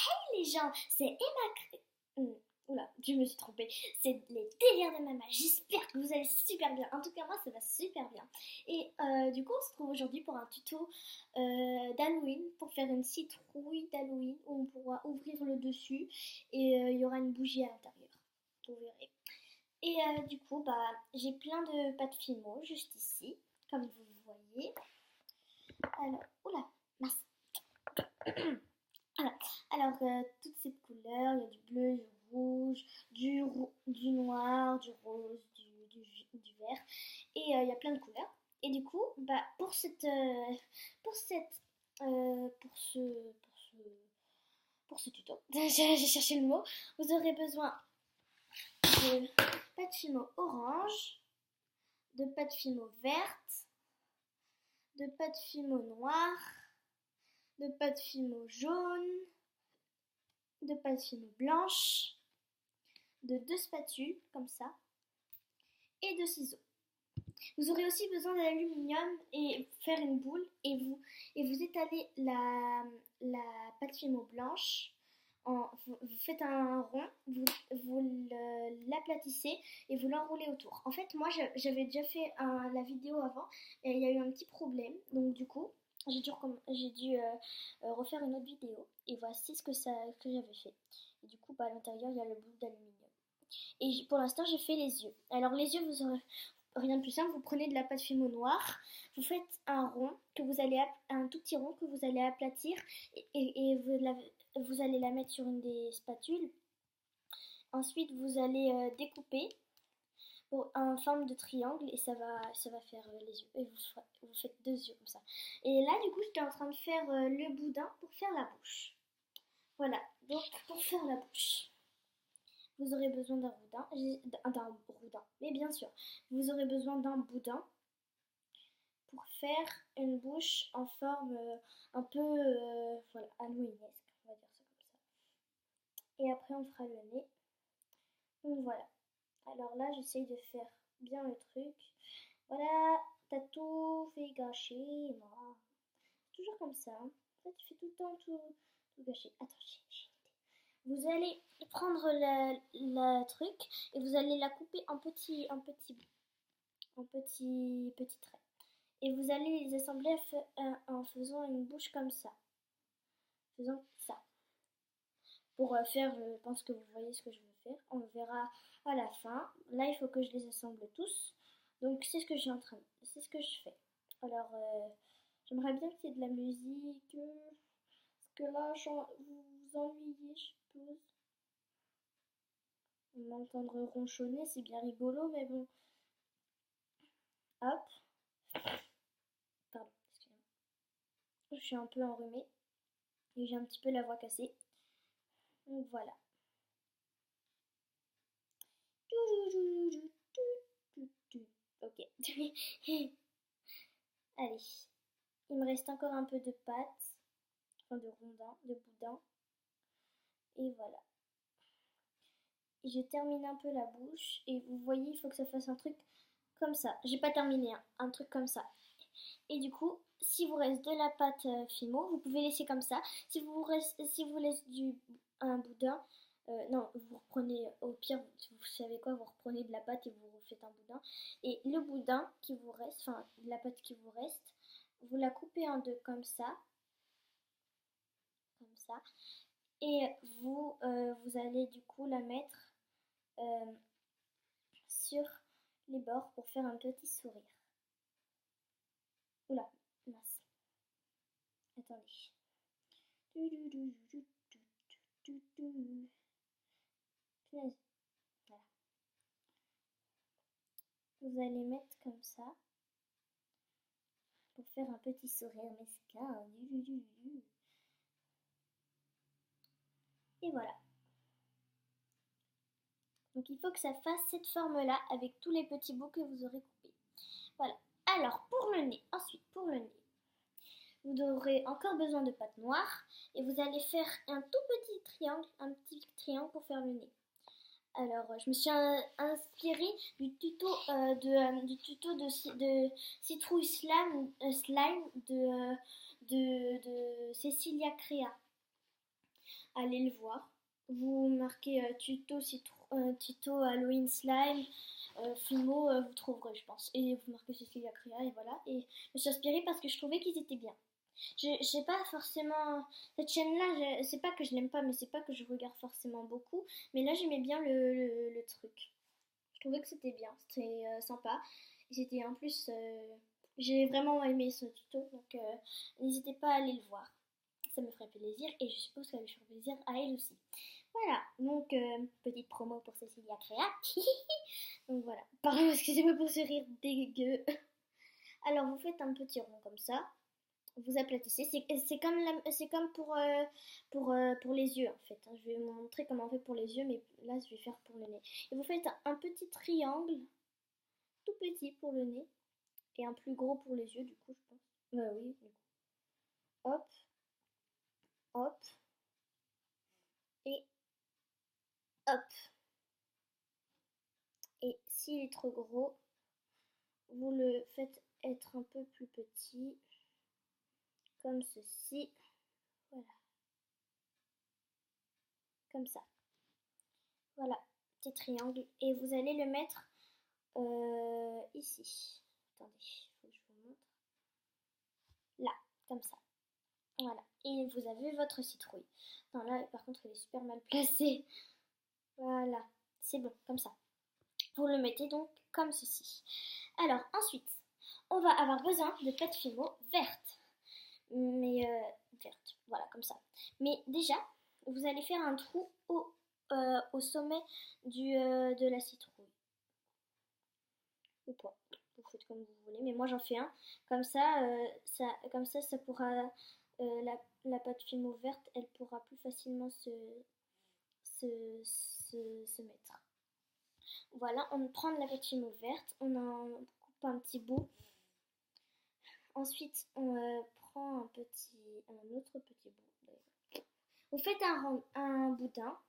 Hey les gens, c'est Oula, je me suis trompée. C'est les délires de maman. J'espère que vous allez super bien. En tout cas, moi, ça va super bien. Et du coup, on se trouve aujourd'hui pour un tuto d'Halloween, pour faire une citrouille d'Halloween où on pourra ouvrir le dessus et il y aura une bougie à l'intérieur. Vous verrez. Et du coup, bah, j'ai plein de pâte fimo juste ici, comme vous voyez. Alors, oula, mince. Voilà. Alors, toutes ces couleurs, il y a du bleu, du rouge, du noir, du rose, du vert. Et il y a plein de couleurs. Et du coup, bah, pour cette, pour ce tuto, j'ai cherché le mot, vous aurez besoin de pâte fimo orange, de pâte fimo verte, de pâte fimo noire, de pâte fimo jaune, de pâte fimo blanche, de 2 spatules comme ça et de ciseaux. Vous aurez aussi besoin d'aluminium et faire une boule et vous étalez la pâte fimo blanche. Vous faites un rond, vous l'aplatissez et vous l'enroulez autour. En fait, moi j'avais déjà fait la vidéo avant et il y a eu un petit problème. Donc du coup, j'ai dû refaire une autre vidéo et voici ce que j'avais fait. Et du coup, bah, à l'intérieur, il y a le bout d'aluminium. Et pour l'instant, j'ai fait les yeux. Alors les yeux, vous aurez rien de plus simple. Vous prenez de la pâte fimo noire, vous faites un rond un tout petit rond que vous allez aplatir et vous allez la mettre sur une des spatules. Ensuite, vous allez découper en forme de triangle et ça va faire les yeux. Et vous faites 2 yeux comme ça. Et là, du coup, j'étais en train de faire le boudin pour faire la bouche. Voilà, donc pour faire la bouche. Vous aurez besoin d'un boudin, mais bien sûr, vous aurez besoin d'un boudin pour faire une bouche en forme un peu voilà, halloweenesque, on va dire ça comme ça. Et après, on fera le nez. Donc voilà. Alors là, j'essaye de faire bien le truc. Voilà, t'as tout fait gâcher, moi. Toujours comme ça. Hein. Ça, tu fais tout le temps tout gâcher. Attends, j'ai vous allez prendre la truc et vous allez la couper en petits traits. Et vous allez les assembler en faisant une bouche comme ça. Faisant ça. Pour faire, je pense que vous voyez ce que je veux faire. On le verra à la fin. Là, il faut que je les assemble tous. Donc, c'est ce que c'est ce que je fais. Alors, j'aimerais bien qu'il y ait de la musique. Parce que là, vous vous ennuyez, je suppose. M'entendre ronchonner, c'est bien rigolo, mais bon. Hop. Pardon, excusez-moi. Je suis un peu enrhumée. Et j'ai un petit peu la voix cassée. Donc voilà. Ok. Allez. Il me reste encore un peu de pâte. Enfin de rondin, de boudin. Et voilà. Et je termine un peu la bouche. Et vous voyez, il faut que ça fasse un truc comme ça. J'ai pas terminé, hein. Un truc comme ça. Et du coup, si vous reste de la pâte fimo, vous pouvez laisser comme ça. Si vous laisse un boudin, non, vous reprenez, au pire, vous savez quoi, vous reprenez de la pâte et vous refaites un boudin. Et le boudin qui vous reste, enfin, la pâte qui vous reste, vous la coupez en deux comme ça. Comme ça. Et vous allez du coup la mettre sur les bords pour faire un petit sourire. Oula, mince. Attendez. Voilà. Vous allez mettre comme ça pour faire un petit sourire mesquin. Et voilà. Donc il faut que ça fasse cette forme-là avec tous les petits bouts que vous aurez coupés. Voilà. Alors pour le nez, ensuite pour le nez, vous aurez encore besoin de pâte noire et vous allez faire un petit triangle pour faire le nez. Alors, je me suis inspirée du tuto de citrouille slime de Cecilia Crea. allez le voir. Vous marquez tuto Halloween slime, Fimo, vous trouverez, je pense. Et vous marquez Cecilia Créa, et voilà. Et je me suis inspirée parce que je trouvais qu'ils étaient bien. Je sais pas forcément. Cette chaîne-là, c'est pas que je l'aime pas, mais c'est pas que je regarde forcément beaucoup. Mais là, j'aimais bien le truc. Je trouvais que c'était bien, c'était sympa. Et c'était en plus. J'ai vraiment aimé ce tuto, donc n'hésitez pas à aller le voir. Ça me ferait plaisir et je suppose que ça lui ferait plaisir à elle aussi. Voilà, donc petite promo pour Cecilia Créa. Donc voilà, pardon, excusez-moi pour ce rire dégueu. Alors vous faites un petit rond comme ça, vous aplatissez. C'est comme pour les yeux en fait. Je vais vous montrer comment on fait pour les yeux, mais là je vais faire pour le nez. Et vous faites un petit triangle, tout petit pour le nez, et un plus gros pour les yeux du coup je pense. Oui, du coup. Hop, hop, et hop. Et s'il est trop gros, vous le faites être un peu plus petit, comme ceci. Voilà, comme ça. Voilà, petit triangle. Et vous allez le mettre ici. Attendez, il faut que je vous montre. Là, comme ça. Voilà. Et vous avez votre citrouille. Non, là, par contre, elle est super mal placée. Voilà, c'est bon, comme ça. Vous le mettez donc comme ceci. Alors, ensuite, on va avoir besoin de pâte Fimo verte. Mais verte, voilà, comme ça. Mais déjà, vous allez faire un trou au sommet de la citrouille. Ou pas, vous faites comme vous voulez, mais moi j'en fais un. Comme ça, ça pourra, la pâte Fimo verte, elle pourra plus facilement se mettre. Voilà, on prend la pâte Fimo verte, on en coupe un petit bout. Ensuite, on prend un autre petit bout. Vous faites un boudin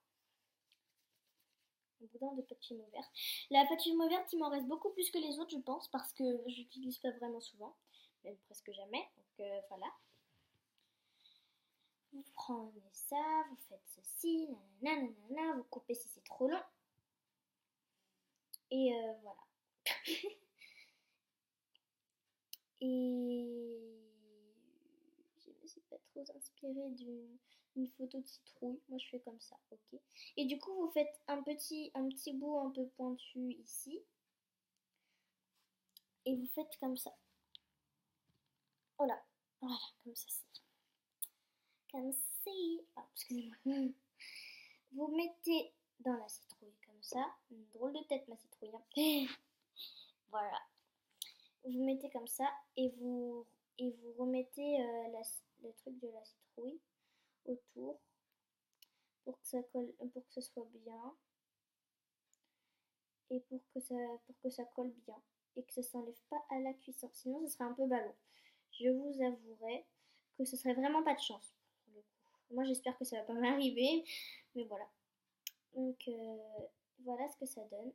de pâte Fimo verte. La pâte Fimo verte, il m'en reste beaucoup plus que les autres, je pense, parce que je l'utilise pas vraiment souvent, même presque jamais. Donc voilà. Vous prenez ça, vous faites ceci, nanana, vous coupez si c'est trop long. Et voilà. Et je me suis pas trop inspirée d'une photo de citrouille. Moi je fais comme ça, ok. Et du coup vous faites un petit bout un peu pointu ici. Et vous faites comme ça. Voilà, voilà, comme ça. Comme si. Ah, excusez-moi. Vous mettez dans la citrouille comme ça. Une drôle de tête ma citrouille. Hein. Voilà. Vous mettez comme ça et vous remettez le truc de la citrouille autour pour que ça colle, pour que ce soit bien et pour que ça colle bien et que ça s'enlève pas à la cuisson. Sinon, ce serait un peu ballot. Je vous avouerai que ce serait vraiment pas de chance pour le coup. Moi, j'espère que ça va pas m'arriver, mais voilà. Donc, voilà ce que ça donne.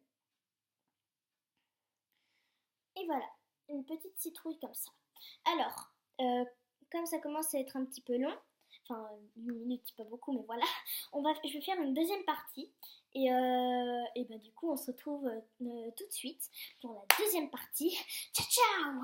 Et voilà, une petite citrouille comme ça. Alors, comme ça commence à être un petit peu long, enfin 8 minutes, pas beaucoup, mais voilà, je vais faire une deuxième partie. Et ben du coup, on se retrouve tout de suite pour la deuxième partie. Ciao, ciao!